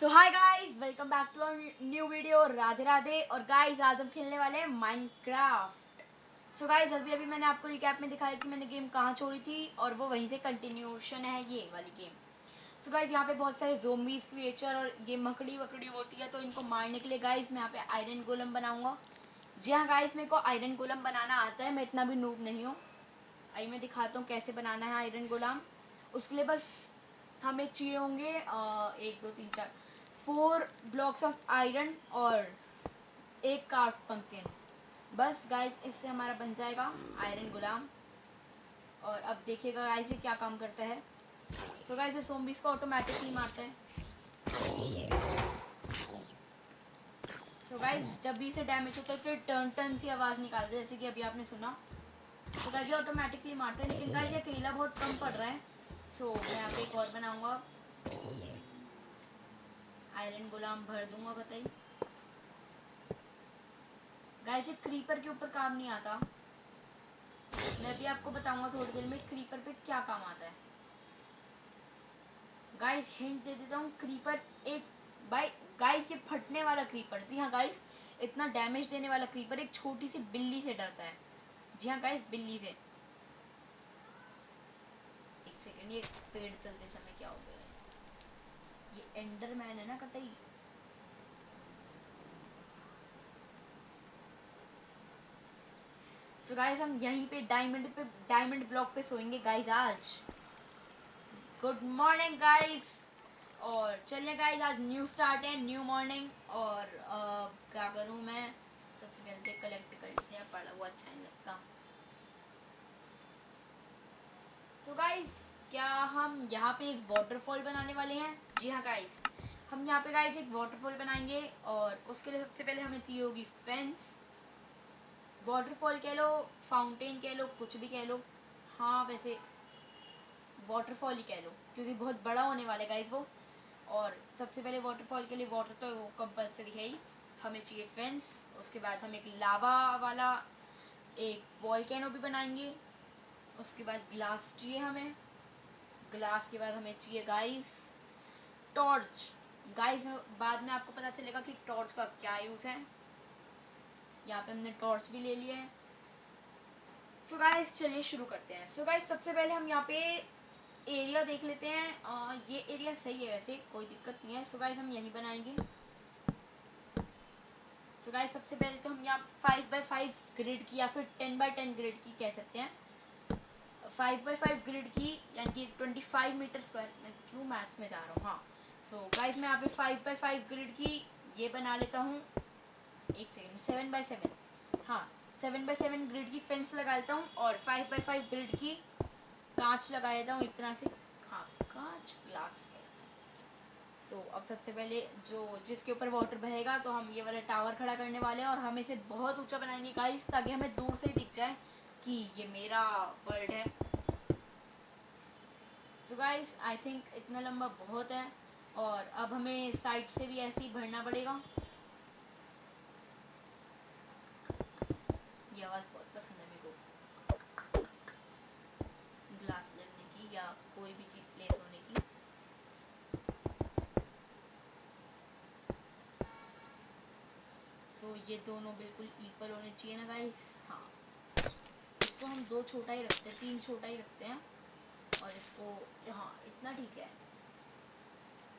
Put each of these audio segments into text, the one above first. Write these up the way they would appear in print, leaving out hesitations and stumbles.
So hi guys, welcome back to our new video. Radhe Radhe. और guys, आज हम खेलने वाले हैं माइनक्राफ्ट। सो गाइस, अभी अभी मैंने आपको रिकैप में दिखाया कि मैंने गेम कहाँ छोड़ी थी और वो वहीं से कंटिन्यूशन है ये वाली गेम। सो गाइस, यहाँ पे बहुत सारे ज़ोंबीज क्रिएचर और ये मकड़ी वकड़ी होती है, तो इनको मारने के लिए गाइस मैं यहाँ पे आयरन गोलम बनाऊंगा। जी हाँ गाइस, मेरे को आयरन गोलम बनाना आता है, मैं इतना भी नूब नहीं हूँ। आइए मैं दिखाता हूँ कैसे बनाना है आयरन गोलम। उसके लिए बस हमें चाहिए होंगे 1 2 3 4 4 ब्लॉक्स ऑफ आयरन और एक कार्प पंकिन। बस गाइस, इससे हमारा बन जाएगा आयरन गुलाम। और अब देखिएगा गाइस ये क्या काम करता है। सो गाइस, ये ज़ोंबीज को ऑटोमेटिकली मारता है। सो गाइस, जब भी इसे डैमेज होता है तो टर्न टर्न सी आवाज़ निकालता है, जैसे कि अभी आपने सुना। तो गाइस ये ऑटोमेटिकली मारता है, लेकिन गाइस ये अकेला बहुत कम पड़ रहा है। सो मैं यहाँ पे एक और बनाऊंगा, आयरन गुलाम भर दूंगा। बताइए गाइस, ये क्रीपर के ऊपर काम नहीं आता। मैं भी आपको बताऊंगा थोड़ी देर में क्रीपर पे क्या काम आता है। गाइस हिंट दे देता हूँ, क्रीपर एक बाई गाइस ये फटने वाला क्रीपर, जी हाँ गाइस, इतना डैमेज देने वाला क्रीपर एक छोटी सी बिल्ली से डरता है। जी हाँ गाइस, बिल्ली से। एक सेकंड, ये पेड़ चलते समय क्या हो गया है? ये एंडरमैन है ना कतई। तो गाइस हम यहीं पे डायमंड ब्लॉक पे सोएंगे गाइस आज। Good morning guys. और चलिए गाइस, आज न्यू स्टार्ट है, न्यू मॉर्निंग। और क्या करूं मैं? सबसे पहले तो कलेक्ट कर लेते हैं, पड़ा हुआ अच्छा नहीं लगता। तो गाइस, क्या हम यहाँ पे एक वाटरफॉल बनाने वाले हैं? जी हाँ गाइस, हम यहाँ पे गाइस एक वाटरफॉल बनाएंगे। और उसके लिए सबसे पहले हमें चाहिए होगी फेंस। वाटरफॉल कह लो, फाउंटेन कह लो, कुछ भी कह लो। हाँ वैसे वाटरफॉल ही कह लो, क्योंकि बहुत बड़ा होने वाला है गाइस वो। और सबसे पहले वाटरफॉल के लिए वाटर तो कंपलसरी है ही। हमें चाहिए फेंस। उसके बाद हम एक लावा वाला एक वॉल्केनो भी बनाएंगे। उसके बाद ग्लास चाहिए हमें। ग्लास के बाद हमें चाहिए गाइस टॉर्च। गाइस बाद में आपको पता चलेगा कि टॉर्च का क्या यूज़ है। यहाँ पे हमने टॉर्च भी ले लिया है। सो गाइस चलिए शुरू करते हैं। सो गाइस, सबसे पहले हम यहाँ पे एरिया देख लेते हैं। ये एरिया सही है, वैसे कोई दिक्कत नहीं है। सो गाइस हम यहीं बनाएंगे। सो गाइस, सबसे पहले तो हम यहाँ 5x5 ग्रिड की या फिर 10x10 ग्रिड की कह सकते हैं। 5x5 ग्रिड की यानी कि 25 मीटर स्क्वायर। मैं क्यों मैथ्स में जा रहा हूँ? हाँ। सो गाइस, मैं यहाँ पे 5x5 ग्रिड की ये बना लेता हूँ। एक सेकेंड, 7x7, हाँ 7x7 ग्रिड की फेंस लगा लेता हूँ। और 5x5 ग्रिड की कांच लगा लेता हूँ एक तरह से। हाँ, कांच ग्लास है। सो अब सबसे पहले जो जिसके ऊपर वाटर बहेगा, तो हम ये वाला टावर खड़ा करने वाले हैं और हम इसे बहुत ऊंचा बनाएंगे गाइस, ताकि हमें दूर से ही दिख जाए कि ये मेरा वर्ल्ड है। सो गाइस, आई थिंक इतना लंबा बहुत है। और अब हमें साइड से भी ऐसे ही भरना पड़ेगा। ये आवाज़ बहुत पसंद है मेरे को, ग्लास लगने की या कोई भी चीज़ प्लेस होने की। सो ये दोनों बिल्कुल इक्वल होने चाहिए ना गाइस। हाँ, इसको हम दो छोटा ही रखते हैं, 3 छोटा ही रखते हैं। और इसको, हाँ इतना ठीक है।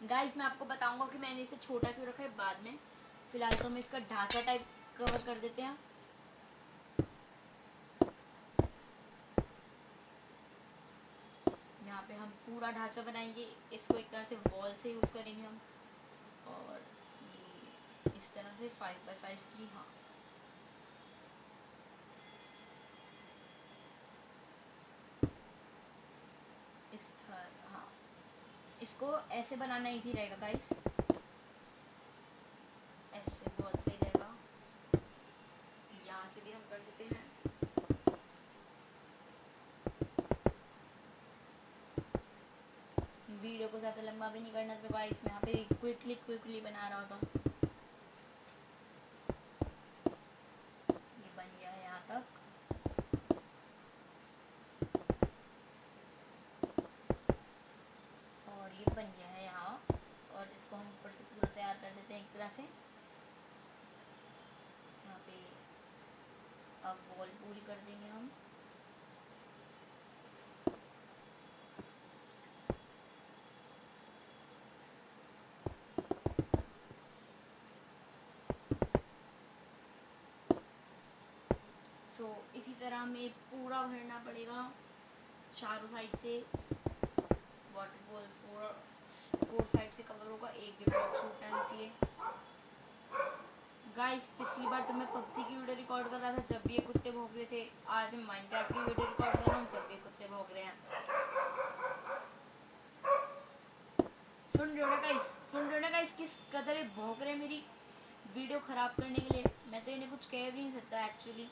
गाइस मैं आपको बताऊंगा कि मैंने इसे छोटा क्यों रखा है बाद में। फिलहाल तो हम इसका ढांचा टाइप कवर कर देते हैं। यहाँ पे हम पूरा ढांचा बनाएंगे, इसको एक तरह से वॉल से यूज़ करेंगे हम। और ये इस तरह से 5x5 की, हाँ इस तरह, हाँ इसको ऐसे बनाना इजी रहेगा गाइस। ऐसे बहुत सही रहेगा। यहाँ से भी हम कर देते हैं। वीडियो को ज़्यादा लंबा भी नहीं करना, तो गाइस मैं यहाँ पे क्विकली बना रहा होता हूँ। ये बन गया है यहाँ तक। और ये बन गया है यहाँ। और इसको हम ऊपर से अब वॉल पूरी कर देंगे हम। इसी तरह हमें पूरा भरना पड़ेगा चारों साइड से। वाटरफॉल फोर साइड से कवर होगा, एक भी ब्लॉक छूटना नहीं चाहिए। गाइस पिछली बार जब मैं पबजी की वीडियो रिकॉर्ड कर रहा था जब भी ये कुत्ते भौंक रहे थे, आज हम माइनक्राफ्ट की वीडियो रिकॉर्ड कर रहा हूँ जब भी कुत्ते भौंक रहे हैं। सुन रहे हो ना गाइस, सुन रहे हो ना गाइस किस कदर ये भौंक रहे हैं मेरी वीडियो खराब करने के लिए। मैं तो इन्हें कुछ कह भी नहीं सकता actually.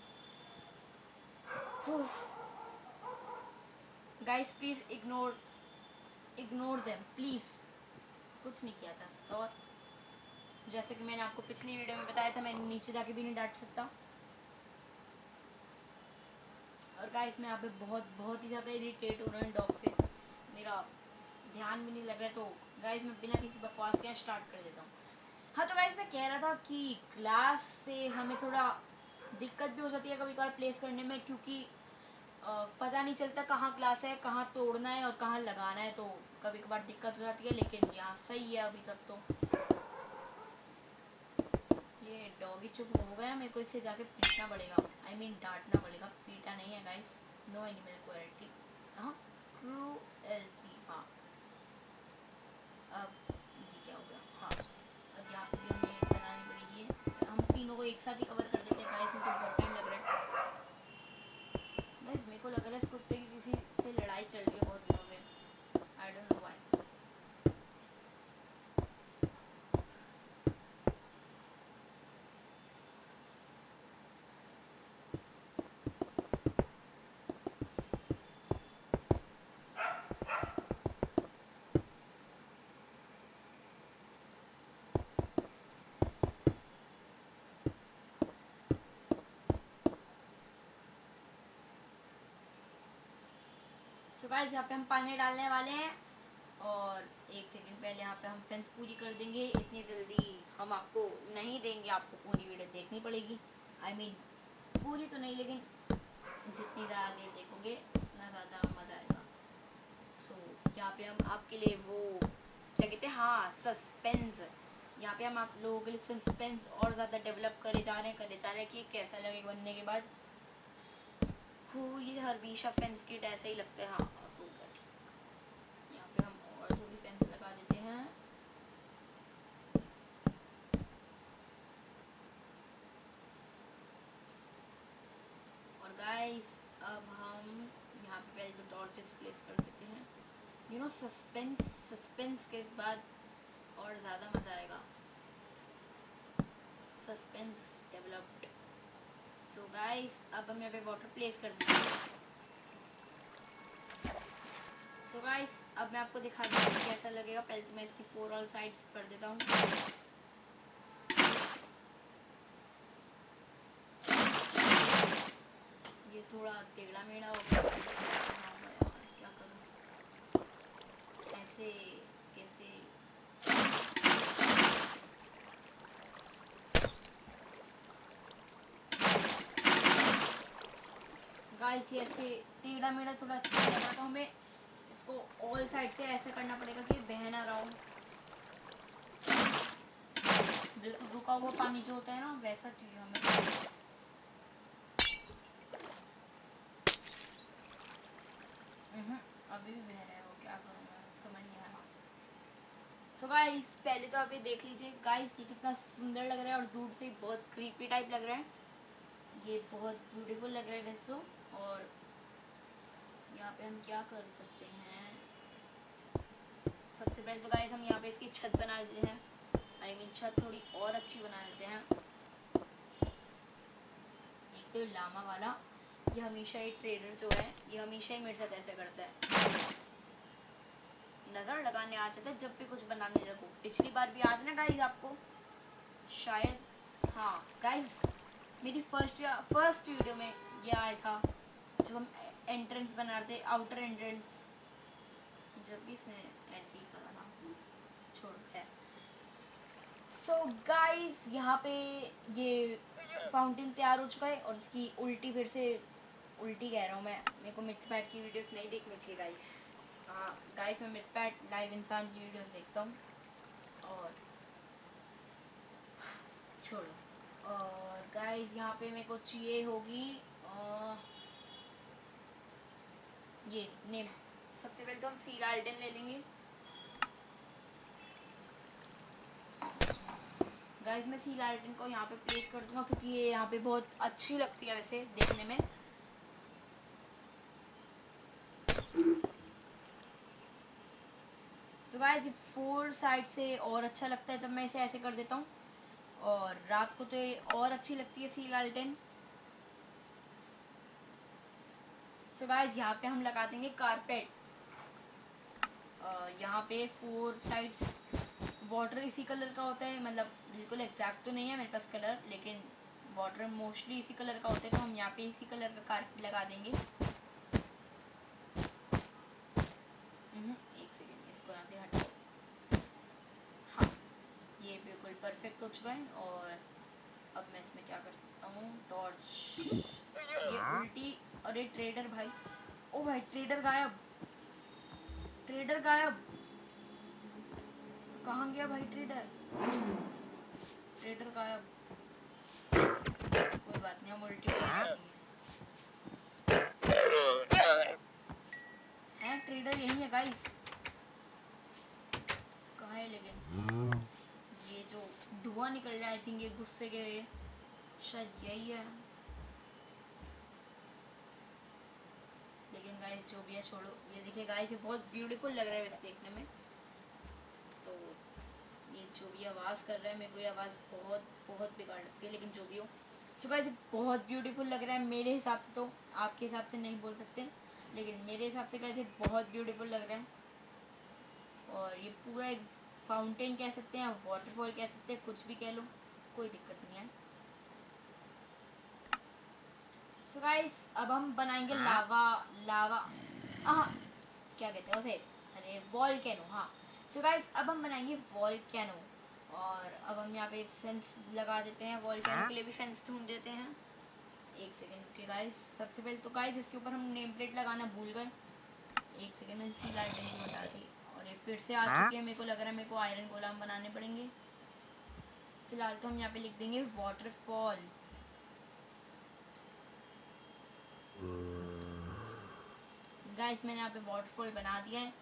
Guys please ignore them please. कुछ नहीं किया था। और जैसे कि मैंने आपको पिछली वीडियो में बताया था, मैं नीचे जाके भी नहीं डांट सकता। और गाइस मैं यहाँ पे बहुत ही ज़्यादा इरिटेट हो रहा हूँ डॉग से, मेरा ध्यान भी नहीं लग रहा है। तो गाइस मैं बिना किसी बकवास के स्टार्ट कर देता हूँ। हाँ तो गाइस मैं कह रहा था कि ग्लास से हमें थोड़ा दिक्कत भी हो जाती है कभी कभार प्लेस करने में, क्योंकि पता नहीं चलता कहाँ ग्लास है, कहाँ तोड़ना है और कहाँ लगाना है। तो कभी कभार दिक्कत हो जाती है, लेकिन यहाँ सही है अभी तक तो। ये डॉगी चुप हो गया, मेरे को इससे जाके पीटना पड़ेगा, आई मीन डांटना पड़ेगा, पीटा नहीं है गाइस। नो एनिमल क्रुएल्टी, हाँ क्रूएल्टी। हाँ अब ये क्या हो गया, हाँ अब यहाँ पे भी हमें बनानी पड़ेगी। हम तीनों को एक साथ ही कवर कर देते हैं गाइस, नहीं तो बहुत टाइम लग रहा है। गाइस मेरे को लग रहा है इस कुत्ते की किसी से लड़ाई चल रही है बहुत दिनों से, I don't know why. So guys यहाँ पे हम पानी डालने वाले हैं और एक सेकंड पहले यहाँ पे हम फेंस पूरी कर देंगे। इतनी जल्दी हम आपको नहीं देंगे, आपको पूरी वीडियो देखनी पड़ेगी। आई मीन पूरी तो नहीं, लेकिन जितनी ज़्यादा देर देखोगे उतना ज़्यादा मज़ा आएगा। सो यहाँ पे हम आपके लिए वो क्या कहते हैं, हाँ सस्पेंस, यहाँ पे हम आप लोगों के लिए सस्पेंस और ज़्यादा डेवलप करे जा रहे हैं कि कैसा लगेगा बनने के बाद। हो ये हरबीशा फेंस किट ऐसे ही लगता है। हाँ यहाँ पे हम और थोड़ी फेंस लगा देते हैं। और गाइस अब हम यहाँ पे पहले तो टॉर्चेस प्लेस कर देते हैं। यू नो सस्पेंस के बाद और ज़्यादा मज़ा आएगा। Suspense developed. सो गाइस अब हम यहाँ पे वाटर प्लेस कर देते हैं। सो गाइस अब मैं आपको दिखा दूँ कैसा लगेगा। पहले तो मैं इसकी 4 ऑल साइड्स कर देता हूँ। ये थोड़ा टेढ़ा मेढ़ा हो गया, क्या करूँ, ऐसे कैसे। गाइस ये ऐसे टेढ़ा मेढ़ा थोड़ा अच्छा नहीं लगा, तो हमें इसको ऑल साइड से ऐसे करना पड़ेगा कि बह ना रहा हो। बिल्कुल रुका हुआ पानी जो होता है ना वैसा चाहिए हमें। अभी भी बह रहा है वो, क्या करूँ मैं समझ नहीं आ रहा। सो गाइस पहले तो आप ये देख लीजिए गाइस, ये कितना सुंदर लग रहा है और दूर से बहुत क्रीपी टाइप लग रहा है। ये बहुत ब्यूटीफुल लग रहा है वैसे। और यहाँ पे हम क्या कर सकते हैं, सबसे पहले तो गाइस हम यहाँ पे इसकी छत बना देते हैं। आई मीन छत थोड़ी और अच्छी बना देते हैं। एक तो लामा वाला, ये हमेशा ही ट्रेडर जो है ये हमेशा ही मेरे साथ ऐसे करता है, नज़र लगाने आ जाता है जब भी कुछ बनाने लगो। पिछली बार भी याद ना गाइस आपको शायद, हाँ गाइस मेरी फर्स्ट वीडियो में ये आया था जब हम एंट्रेंस बना रहे थे, आउटर एंट्रेंस, जब भी इसने ऐसे ही करा था। छोड़ है। सो गाइस यहाँ पे ये फाउंटेन तैयार हो चुका है और इसकी उल्टी फिर से उल्टी कह रहा हूँ मैं, मेरे को मिथपैट की वीडियोस नहीं देखनी चाहिए गाइस। हाँ गाइस, मैं मिथपैट लाइव इंसान की वीडियोस देखता हूँ और छोड़ो। और गाइस यहाँ पे मेरे को चाहिए होगी ये नेम। सबसे पहले तो हम सी लाल्टन ले लेंगे। गाइस मैं सी लाल्टन को यहाँ पे प्लेस कर दूंगा क्योंकि ये यहाँ पे बहुत अच्छी लगती है वैसे देखने में। सो गाइस 4 साइड से और अच्छा लगता है जब मैं इसे ऐसे कर देता हूँ, और रात को तो ये और अच्छी लगती है सी लाल्टन। सो गाइस यहाँ पे हम लगा देंगे कारपेट। यहाँ पे 4 साइड्स वाटर इसी कलर का होता है, मतलब बिल्कुल एग्जैक्ट तो नहीं है मेरे पास कलर, लेकिन वाटर मोस्टली इसी कलर का होता है, तो हम यहाँ पे इसी कलर का कारपेट लगा देंगे। एक सेकेंड, इसको यहाँ से हटाओ। हाँ, ये बिल्कुल परफेक्ट हो चुका है। और अब मैं इसमें क्या कर सकता हूँ, टॉर्च ये उल्टी। अरे ट्रेडर भाई, ओ भाई ट्रेडर गायब, ट्रेडर गायब, कहाँ गया भाई ट्रेडर, ट्रेडर गायब। कोई बात नहीं, हम उल्टी कर देंगे। हैं ट्रेडर यही है गाइस, कहाँ है लेकिन, ये जो धुआं निकल रहा है आई थिंक ये गुस्से के लिए, शायद यही है। लेकिन गाइस जो भी है छोड़ो, ये देखिए गाइस ये बहुत ब्यूटीफुल लग रहा है वैसे देखने में। तो ये जो भी आवाज़ कर रहा है, मेरे को ये आवाज़ बहुत बहुत बेकार लगती है, लेकिन जो भी हो। सो गाइस बहुत ब्यूटीफुल लग रहा है मेरे हिसाब से, तो आपके हिसाब से नहीं बोल सकते, लेकिन मेरे हिसाब से गाइस ये बहुत ब्यूटीफुल लग रहा है। और ये पूरा एक फाउंटेन कह सकते हैं, वाटरफॉल कह सकते हैं, कुछ भी कह लो, कोई दिक्कत नहीं है। सो गाइस अब हम बनाएंगे लावा, लावा हाँ क्या कहते हैं उसे, अरे वॉल्केनो, हाँ। सो गाइस अब हम बनाएंगे वॉल्केनो, और अब हम यहाँ पे फेंस लगा देते हैं, वॉल्केनो के लिए भी फेंस ढूंढ देते हैं। एक सेकेंड रुकिए गाइस, सबसे पहले तो गाइस इसके ऊपर हम नेम प्लेट लगाना भूल गए। एक सेकेंड, मैंने सी लाइटिंग को हटा दी और ये फिर से आ चुकी है। मेरे को लग रहा है मेरे को आयरन गोलाम बनाने पड़ेंगे। फिलहाल तो हम यहाँ पे लिख देंगे वाटरफॉल। गाइस मैंने यहाँ पे वाटरफॉल बना दिया है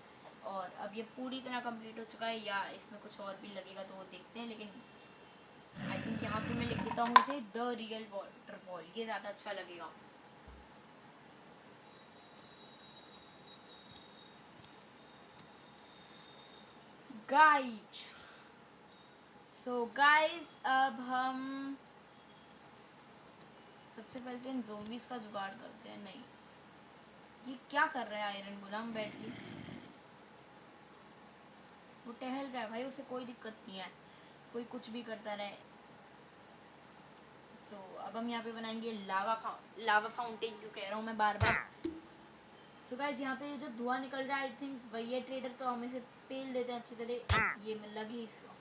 और अब ये पूरी तरह कंप्लीट हो चुका है, या इसमें कुछ और भी लगेगा तो वो देखते हैं, लेकिन आई थिंक यहाँ पे मैं लिख देता हूँ इसे द रियल वाटरफॉल, ये ज़्यादा अच्छा लगेगा। गाइज सो गाइज अब हम सबसे पहले तो इन ज़ोंबीज का जुगाड़ करते हैं। नहीं, ये क्या कर रहा है आयरन गुलाम बैठ के, वो टहल रहा है भाई, उसे कोई दिक्कत नहीं है, कोई कुछ भी करता रहे। सो अब हम यहाँ पे बनाएंगे लावा फाउंटेन, क्यों कह रहा हूँ मैं बार बार। सो गाइस यहाँ पे जो धुआं निकल रहा है आई थिंक वही है ट्रेडर, तो हम इसे पेल देते हैं अच्छी तरह। ये में लगी इसको,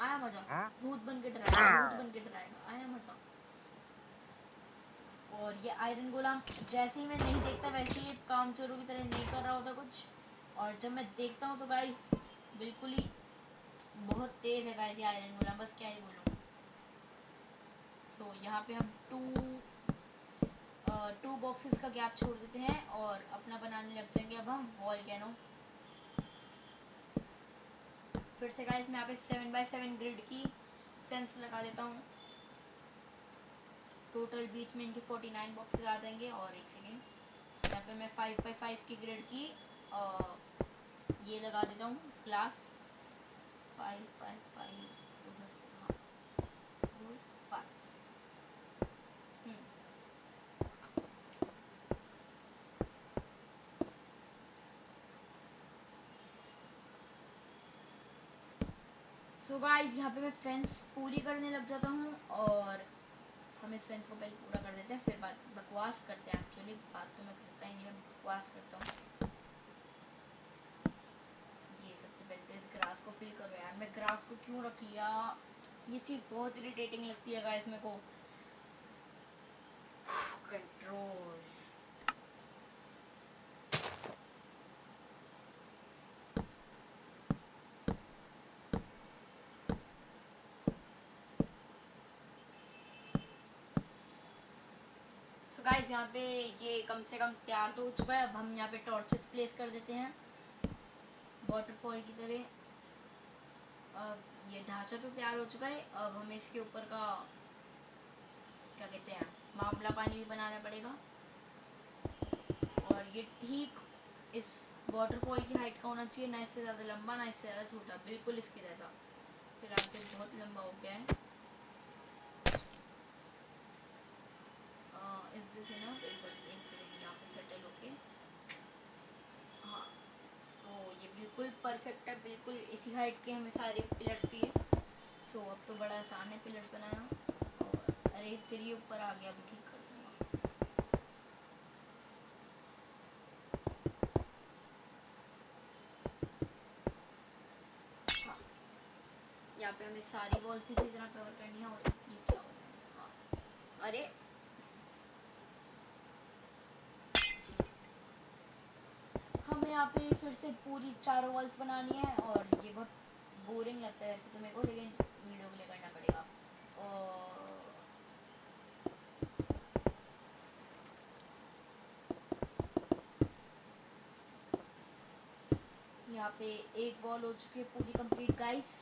आया मजा, भूत बन के डराएगा, भूत बन के डराएगा, आया मजा। और ये आयरन गोलाम जैसे ही मैं नहीं देखता वैसे ही काम चोरों की तरह नहीं कर रहा होता कुछ, और जब मैं देखता हूँ तो गाइस बिल्कुल ही बहुत तेज है गाइस ये आयरन गोलाम, बस क्या ही बोलूँ। तो यहाँ पे हम टू बॉक्सेस का गैप छोड़ देते हैं और अपना बनाने लग जाएंगे अब हम वॉल्केनो। फिर से गाइस मैं यहाँ पे 7x7 ग्रिड की फेंस लगा देता हूँ। टोटल बीच में इनके 49 बॉक्सेस आ जाएंगे। और एक सेकेंड, यहाँ पे मैं 5x5 की ग्रिड की ये लगा देता हूँ ग्लास, 5x5 उधर से, हाँ 4 5। सो गाइस यहाँ पे मैं फेंस पूरी करने लग जाता हूँ, और हम इस फेंस को पहले पूरा कर देते हैं फिर बात बकवास करते हैं। एक्चुअली बात तो मैं करता ही नहीं, मैं बकवास करता हूँ। ये सबसे पहले तो इस ग्रास को फिल करो यार, मैं ग्रास को क्यों रख लिया, ये चीज़ बहुत इरिटेटिंग लगती है गाइस मेरे को। गाइस यहाँ पे ये कम से कम तैयार तो हो चुका है। अब हम यहाँ पे टॉर्चेस प्लेस कर देते हैं वाटरफॉल की तरह। अब ये ढांचा तो तैयार हो चुका है। अब हमें इसके ऊपर का क्या कहते हैं मामला पानी भी बनाना पड़ेगा। और ये ठीक इस वाटरफॉल की हाइट का होना चाहिए, ना इससे ज़्यादा लंबा ना इससे ज़्यादा छोटा, बिल्कुल इसके जैसा। फिलहाल तो बहुत लंबा हो गया है। इस दिस इनफ एक सेकंड यहाँ पे सेटल होके। हाँ, तो ये बिल्कुल परफेक्ट है, बिल्कुल इसी हाइट के हमें सारे पिलर्स चाहिए। सो अब तो बड़ा आसान है पिलर्स बनाना। और अरे फिर ये ऊपर आ गया, अभी ठीक कर दूँगा। हाँ, यहाँ पे हमें सारी वॉल्स इसी तरह कवर करनी है। और ये क्या हो रहा है? हाँ, अरे हमें यहाँ पे फिर से पूरी 4 वॉल्स बनानी है। और ये बहुत बोरिंग लगता है वैसे तो मेरे को, लेकिन वीडियो के लिए करना पड़ेगा। और यहाँ पे एक वॉल हो चुकी है पूरी कंप्लीट गाइस।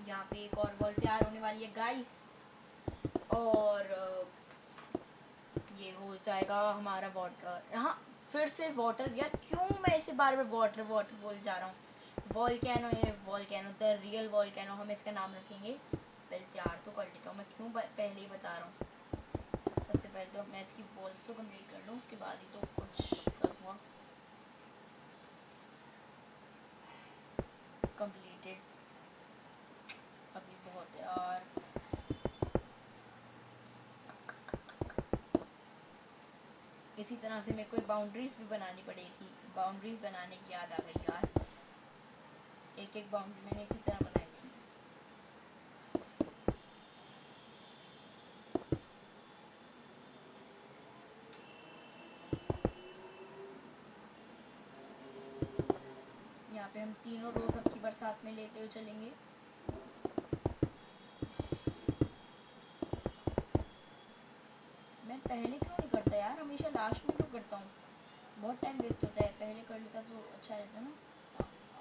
यहाँ पे एक और वॉल तैयार होने वाली है गाइस। और ये हो जाएगा हमारा वाटर। हाँ, फिर से वाटर, यार क्यों मैं इसे बार बार वाटर वाटर बोल जा रहा हूँ। वॉल्केनो है, वॉल्केनो द रियल वॉल्केनो हम इसका नाम रखेंगे। पहले तैयार तो कर लेता हूँ मैं, क्यों पहले ही बता रहा हूँ। सबसे पहले तो मैं इसकी वॉल्स तो कंप्लीट कर लूँ, उसके बाद ही तो कुछ करूँगा। कंप्लीटेड अभी बहुत है यार। इसी तरह से मेरे को बाउंड्रीज भी बनानी पड़ेगी। बाउंड्रीज बनाने की याद आ गई यार, एक एक बाउंड्री मैंने इसी तरह बनाई थी। यहाँ पे हम तीनों रोज अब की बरसात में लेते हुए चलेंगे। मैं पहले क्यों नहीं करता यार, हमेशा लास्ट में क्यों करता हूँ। बहुत टाइम वेस्ट होता है, पहले कर लेता तो अच्छा रहता ना।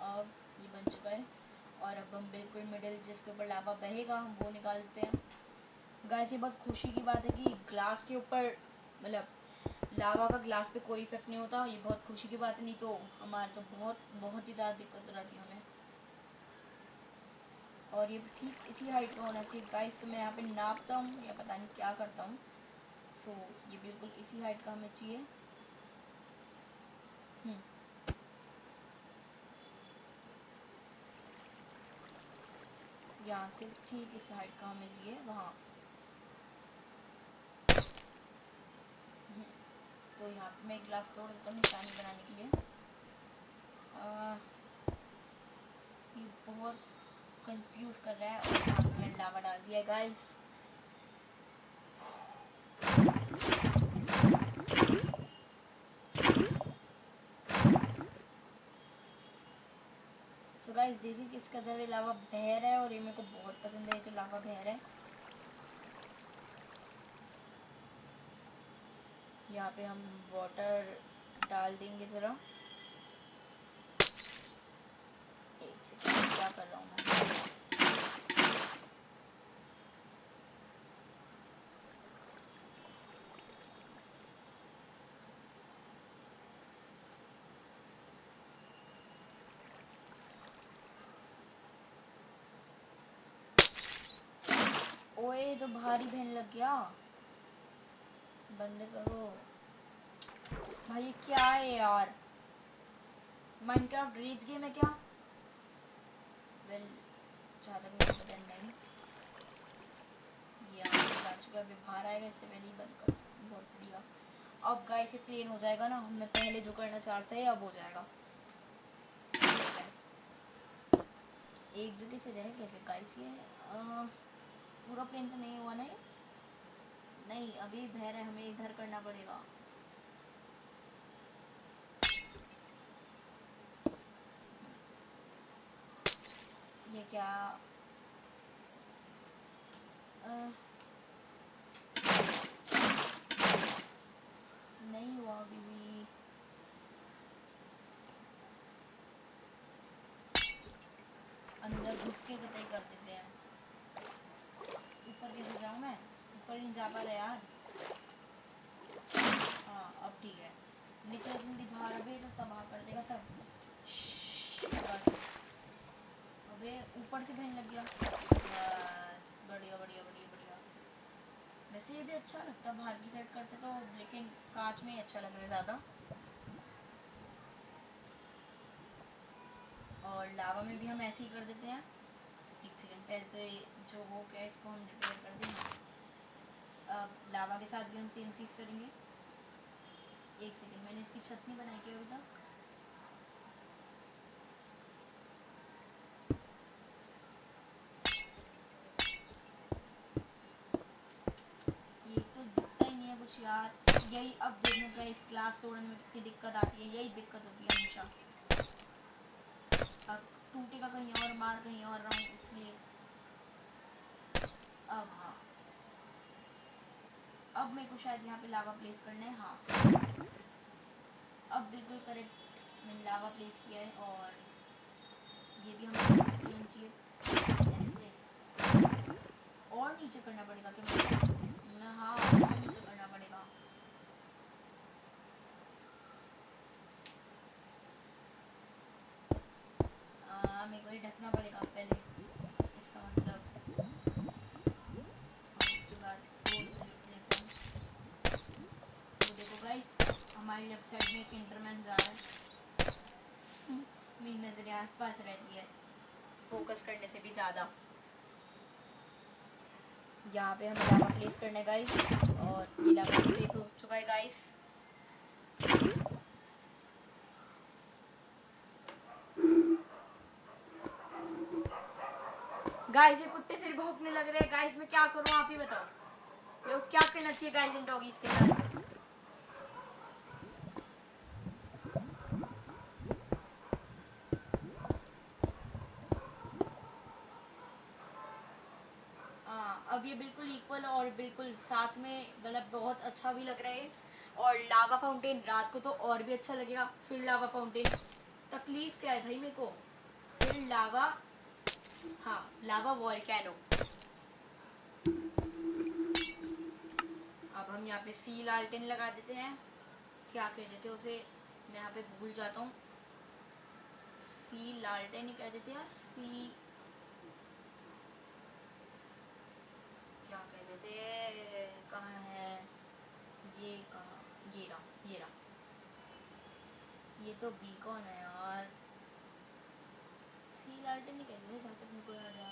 अब ये बन चुका है। और अब हम बिल्कुल मिडिल जिसके ऊपर लावा बहेगा हम वो निकाल देते हैं। गाइस ये बहुत खुशी की बात है कि ग्लास के ऊपर, मतलब लावा का ग्लास पे कोई इफेक्ट नहीं होता। ये बहुत खुशी की बात है, नहीं तो हमारे तो बहुत बहुत ही ज़्यादा दिक्कत हो रही हमें। और ये ठीक इसी हाइट का होना चाहिए गाइस। तो मैं यहाँ पे नापता हूँ या पता नहीं क्या करता हूँ। सो ये बिल्कुल इसी हाइट का हमें चाहिए। यहाँ से ठीक इस हाइट का हमें चाहिए वहाँ। तो यहाँ पे मैं एक गिलास तोड़ देता हूँ निशानी बनाने के लिए। ये बहुत कंफ्यूज कर रहा है। और यहाँ पे मैंने लावा डाल दिया है गाइस। सो गाइस देखिए किस कदर ये लावा बह रहा है, और ये मेरे को बहुत पसंद है जो लावा बह रहा है। यहाँ पे हम वाटर डाल देंगे ज़रा। एक सेकंड, क्या कर रहा हूँ मैं। ओए तो भारी बहने लग गया, बंद करो भाई। क्या है यार, माइनक्राफ्ट रीच गेम है क्या। वेल जहाँ तक मुझे पता नहीं। ये आ चुका है, अभी बाहर आएगा, इससे पहले ही बंद कर। बहुत बढ़िया। अब गाइस ये प्लेन हो जाएगा ना, मैं पहले जो करना चाहता है अब हो जाएगा। एक जगह से रह गया गाइस ये पूरा प्लेन तो नहीं हुआ ना ये, नहीं अभी बहर है, हमें इधर करना पड़ेगा। ये क्या नहीं हुआ अभी भी। अंदर घुस के तय कर देते हैं। ऊपर कैसे जाऊँ मैं, ऊपर नहीं जा पा रहा यार। हाँ अब ठीक है, निकलो जल्दी बाहर, अभी तो तबाह कर देगा सब। बस अबे ऊपर से बहने लग गया। बस बढ़िया बढ़िया बढ़िया बढ़िया। वैसे ये भी अच्छा लगता है बाहर की साइड करते तो, लेकिन कांच में ही अच्छा लग रहा है ज़्यादा। और लावा में भी हम ऐसे ही कर देते हैं। एक सेकंड, पहले तो ये जो हो गया इसको हम रिपेयर कर देंगे। अब लावा के साथ भी हम सेम चीज़ करेंगे। एक सेकंड, मैंने इसकी छत नहीं बनाई क्या अभी तक। ये तो दिखता ही नहीं है कुछ यार। यही अब देखने का, इस ग्लास तोड़ने में कितनी दिक्कत आती है, यही दिक्कत होती है हमेशा। अब टूटेगा कहीं और, मार कहीं और रहा हूँ इसलिए। अब हाँ, अब मेरे को शायद यहाँ पे लावा प्लेस करना है। हाँ अब बिल्कुल करेक्ट मैंने लावा प्लेस किया है। और ये भी हमें प्लेन चाहिए ऐसे, और नीचे करना पड़ेगा कि मैं हाँ और नीचे करना पड़ेगा। मेरे को ये ढकना पड़ेगा पहले, इसका मतलब। और उसके बाद रोड से लिख देता हूँ। तो देखो गाइस, हमारी लेफ्ट साइड में एक इंटरमैन जा रहा है। मेरी नज़रें आसपास रहती है फोकस करने से भी ज़्यादा। यहाँ पे हमें लावा प्लेस करना है गाइस, और ये लावा प्लेस हो चुका है गाइस। गाइस ये कुत्ते फिर भौंकने लग रहे हैं गाइस, मैं क्या करूँ आप ही बताओ। मेरे को क्या करना चाहिए गाइस इन डॉगीज के साथ। अब ये बिल्कुल इक्वल और बिल्कुल साथ में, मतलब बहुत अच्छा भी लग रहा है। और लावा फाउंटेन रात को तो और भी अच्छा लगेगा। फिर लावा फाउंटेन, तकलीफ क्या है भाई मेरे को, फिर लावा, हाँ लावा वॉल्केनो। अब हम यहाँ पे सी लालटेन लगा देते हैं, क्या कह देते हैं उसे, मैं यहाँ पे भूल जाता हूँ। सी लालटेन ही कह देते हैं, सी क्या कह देते हैं, कहाँ है ये, कहाँ, ये रहा ये रहा। ये तो बीकॉन है यार, सी लालटेन नहीं कहते थे जहाँ तक मेरे को याद है।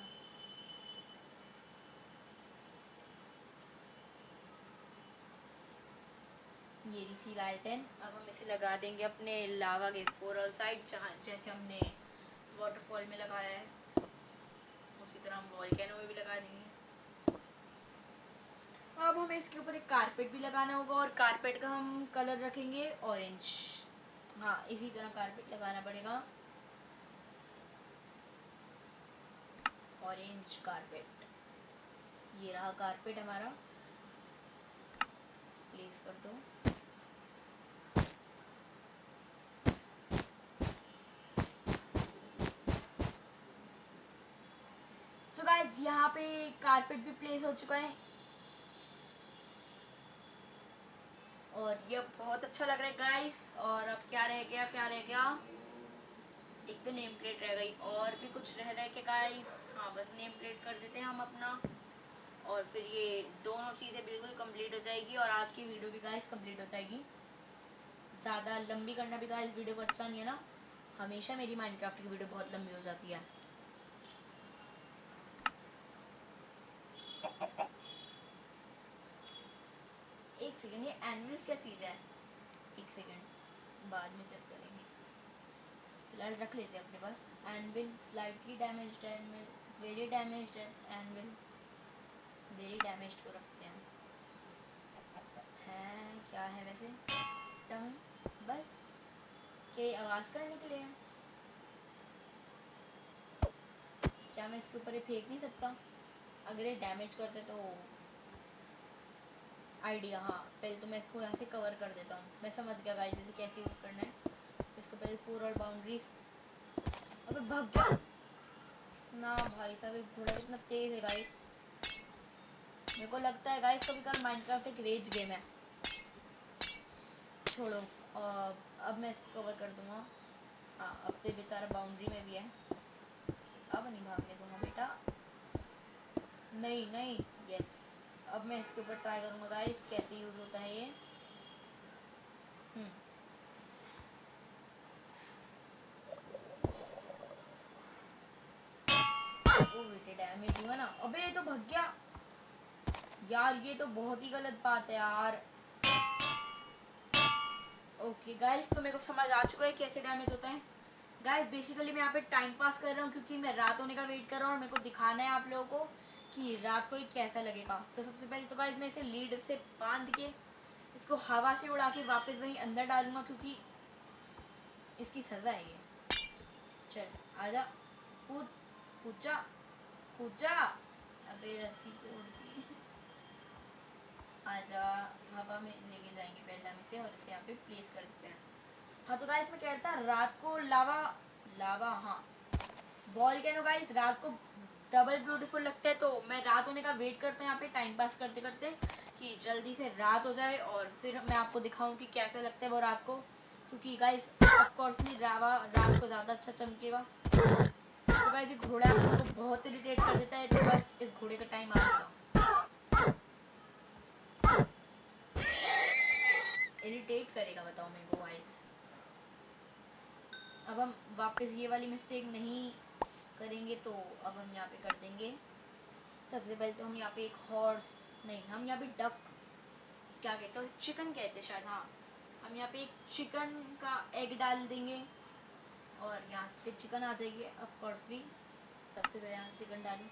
ये रही सी लालटेन। अब हम इसे लगा देंगे अपने लावा के फोरल साइड, जहाँ जैसे हमने वाटरफॉल में लगाया है उसी तरह हम वॉल्केनो में भी लगा देंगे। अब हमें इसके ऊपर एक कारपेट भी लगाना होगा, और कारपेट का हम कलर रखेंगे ऑरेंज। हाँ इसी तरह कारपेट लगाना पड़ेगा, ऑरेंज कारपेट। ये रहा कारपेट हमारा, प्लेस कर दो। सो गाइस यहाँ पे कारपेट भी प्लेस हो चुका है, और ये बहुत अच्छा लग रहा है गाइस। और अब क्या रह गया, क्या रह गया, एक तो नेम प्लेट रह गई, और भी कुछ रह रहा है क्या गाइस। हाँ बस नेम प्लेट कर देते हैं हम अपना, और फिर ये दोनों चीज़ें बिल्कुल कंप्लीट हो जाएगी, और आज की वीडियो भी गाइस कंप्लीट हो जाएगी। ज़्यादा लंबी करना भी गाइस वीडियो को अच्छा नहीं है ना, हमेशा मेरी माइनक्राफ्ट की वीडियो बहुत लंबी हो जाती है। एक सेकंड, ये एनविल्स क्या चीज़ है? एक सेकंड, बाद में चेक करेंगे, फिलहाल रख लेते हैं अपने पास। Anvil slightly damaged, anvil very damaged, anvil very damaged को रखते हैं। हैं क्या है वैसे? टंग बस के आवाज़ करने के लिए। क्या मैं इसके ऊपर ये फेंक नहीं सकता? अगर ये डैमेज करते तो आइडिया, हाँ पहले तो मैं इसको यहाँ से कवर कर देता हूँ। मैं समझ गया गाइस इसे कैसे यूज़ करना है। इसको पहले 4 और बाउंड्रीज। अबे भाग गया ना भाई साहब, एक घोड़ा कितना तेज है गाइस। मेरे को लगता है गाइस कभी कभी माइनक्राफ्ट एक रेज गेम है। छोड़ो, अब मैं इसको कवर कर दूंगा। हाँ अब तो बेचारा बाउंड्री में भी है, अब नहीं भागने दूंगा बेटा। नहीं नहीं, यस, अब मैं इसके ऊपर ट्राई करूंगा गाइस कैसे यूज़ होता है ये। ओ बेटे डैमेज हुआ ना। अबे ये तो भाग गया यार, ये तो बहुत ही गलत बात है यार। ओके गाइस, तो मेरे को समझ आ चुका है कैसे डैमेज होता है। गाइस बेसिकली मैं यहाँ पे टाइम पास कर रहा हूँ क्योंकि मैं रात होने का वेट कर रहा हूँ और मेरे को दिखाना है आप लोगों को कि रात को ये कैसा लगेगा। तो सबसे पहले तो गाइस मैं इसे लीड से बांध के इसको हवा से उड़ा के वापस वहीं अंदर डालूंगा क्योंकि इसकी सजा है ये। चल आजा, कूद, कूद जा, कूद जा। अबे रस्सी तोड़ती है। आजा, हवा में लेके जाएंगे पहले हम इसे और इसे यहाँ पे प्लेस कर देते हैं। हाँ तो गाइस मैं कह रहा था रात को लावा, लावा हाँ वॉल्केनो गाइस रात को डबल ब्यूटीफुल लगता है। तो मैं रात होने का वेट करता हूँ यहाँ पे टाइम पास करते करते कि जल्दी से रात हो जाए और फिर मैं आपको दिखाऊं कि कैसा लगता है वो रात को, क्योंकि गाइस ऑफ कोर्सली लावा रात को ज़्यादा अच्छा चमकेगा। तो गाइस ये घोड़ा आप लोगों को बहुत इरिटेट कर देता है, तो बस इस घोड़े का टाइम आ गया। इरिटेट करेगा बताओ मेरे को गाइस। अब हम वापस ये वाली मिस्टेक नहीं करेंगे, तो अब हम यहाँ पे कर देंगे। सबसे पहले तो हम यहाँ पे एक हॉर्स, नहीं हम यहाँ पे डक, क्या कहते हैं चिकन कहते हैं शायद, हाँ हम यहाँ पे एक चिकन का एग डाल देंगे और यहाँ पे चिकन आ जाएगी ऑफ कोर्सली। सबसे पहले यहाँ चिकन डालूँ,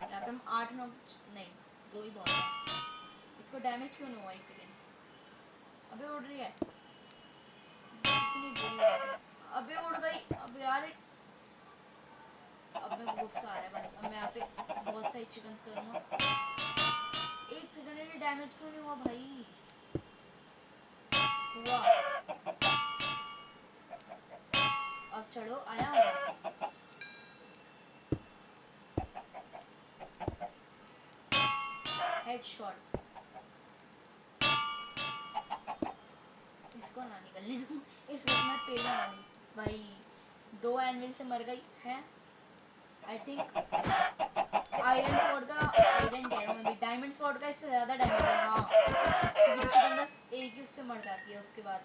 यहाँ पे हम 8-9, नहीं 2 ही बहुत है। इसको डैमेज क्यों नहीं हुआ? एक सेकेंड, अबे उड़ रही है, कितनी बुरी बात है। अबे उड़ गई, अब यार अब मेरे को गुस्सा आ रहा है। बस अब मैं यहाँ पे बहुत सारी चिकन करूँगा। एक सेकंड, ये डैमेज क्यों नहीं हुआ भाई? हुआ, अब चढ़ो, आया होगा। हेडशॉट, इसको ना निकलने दूं, इसको मैं पेलूंगा नहीं भाई। 2 एनविल से मर गई है। आई थिंक आयरन स्वॉर्ड का, आयरन कह रहा हूँ मैं, डायमंड स्वॉर्ड का इससे ज्यादा डैमेज है। हाँ क्योंकि चिकन बस एक ही उससे मर जाती है उसके बाद।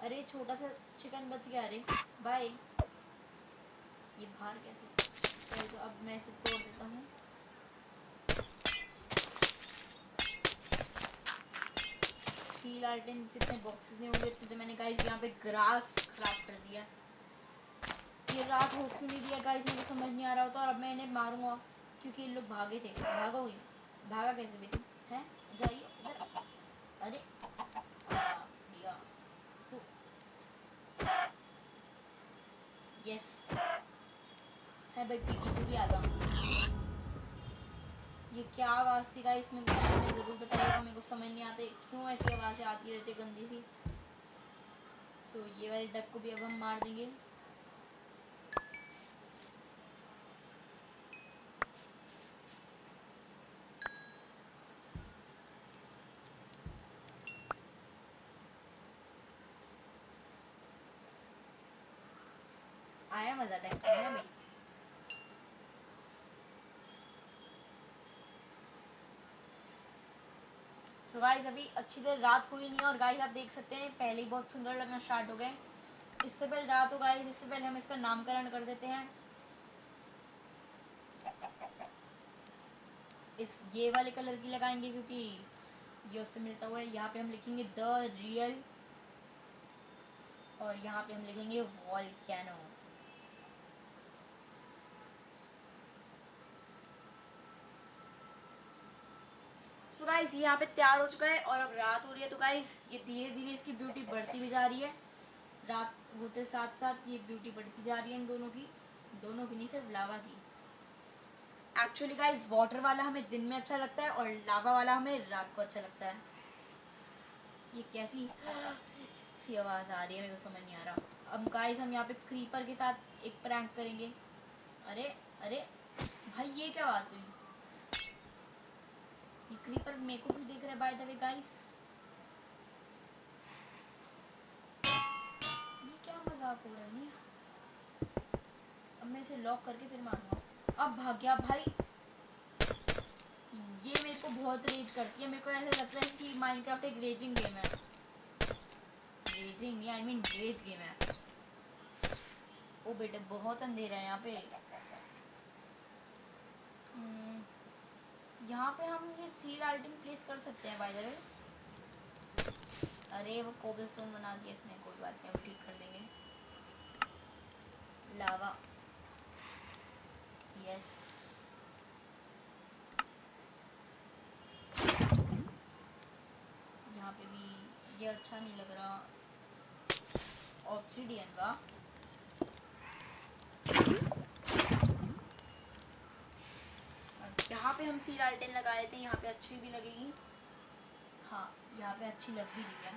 अरे छोटा सा चिकन बच गया। अरे बाय, ये बाहर कैसे? चलो तो अब मैं इसे तोड़ देता हूँ। स्टील आर्टन जितने बॉक्सेस नहीं होंगे उतने तो मैंने गाइस यहाँ पे ग्रास क्राफ्ट कर दिया। ये रात हो क्यों नहीं दिया गाइस, मुझे समझ नहीं आ रहा होता। और अब मैं इन्हें मारूंगा क्योंकि इन लोग भागे थे। भागोगे? भागा कैसे भी तुम? हैं इधर आइए, इधर। अरे दिया तो, यस है भाई पिगी, तू भी आ जा। ये क्या आवाज़ थी गाइस, मेरे को कमेंट में ज़रूर बताइएगा। मेरे को समझ नहीं आते क्यों ऐसी आवाज़ें आती रहती है गंदी सी। सो ये वाले डक को भी अब हम मार देंगे। आया मज़ा डक खाने में। सो गाइस अभी अच्छी देर रात हुई नहीं और गाइस आप देख सकते हैं पहले ही बहुत सुंदर लगना स्टार्ट हो गए। इससे पहले रात हो गाइस, इससे पहले हम इसका नामकरण कर देते हैं। इस ये वाले कलर की लगाएंगे क्योंकि ये उससे मिलता हुआ है। यहाँ पे हम लिखेंगे द रियल और यहाँ पे हम लिखेंगे वॉल्केनो। सो गाइस ये यहाँ पे तैयार हो चुका है और अब रात हो रही है। तो गाइस ये धीरे धीरे इसकी ब्यूटी बढ़ती भी जा रही है। रात होते साथ साथ ये ब्यूटी बढ़ती जा रही है इन दोनों की नहीं, सिर्फ लावा की। एक्चुअली गाइस वाटर वाला हमें दिन में अच्छा लगता है और लावा वाला हमें रात को अच्छा लगता है। ये कैसी सी आवाज आ रही है, मेरे को समझ नहीं आ रहा। अब गाइस हम यहाँ पे क्रीपर के साथ एक प्रैंक करेंगे। अरे अरे भाई ये क्या बात हुई? ये क्रीपर मेरे को क्यों देख रहा है बाय द वे गाइस? ये क्या मजाक हो रहा है? नहीं अब मैं इसे लॉक करके फिर मारूंगा। अब भाग गया भाई। ये मेरे को बहुत रेज करती है। मेरे को ऐसा लगता है कि माइनक्राफ्ट एक रेजिंग गेम है। रेजिंग नहीं, आई मीन रेज गेम है। ओ बेटे बहुत अंधेरा है यहाँ पे। यहाँ पे हम ये सील आइटम प्लेस कर सकते हैं बाय द वे। अरे वो कोबलस्टोन बना दिया इसने, कोई बात नहीं, अब ठीक कर देंगे। लावा, यस। यहाँ पे भी ये अच्छा नहीं लग रहा। ऑब्सिडियन वाह। यहाँ पे हम सील आइटम लगाए थे, यहाँ पे अच्छी भी लगेगी। हाँ यहाँ पे अच्छी लग भी रही है।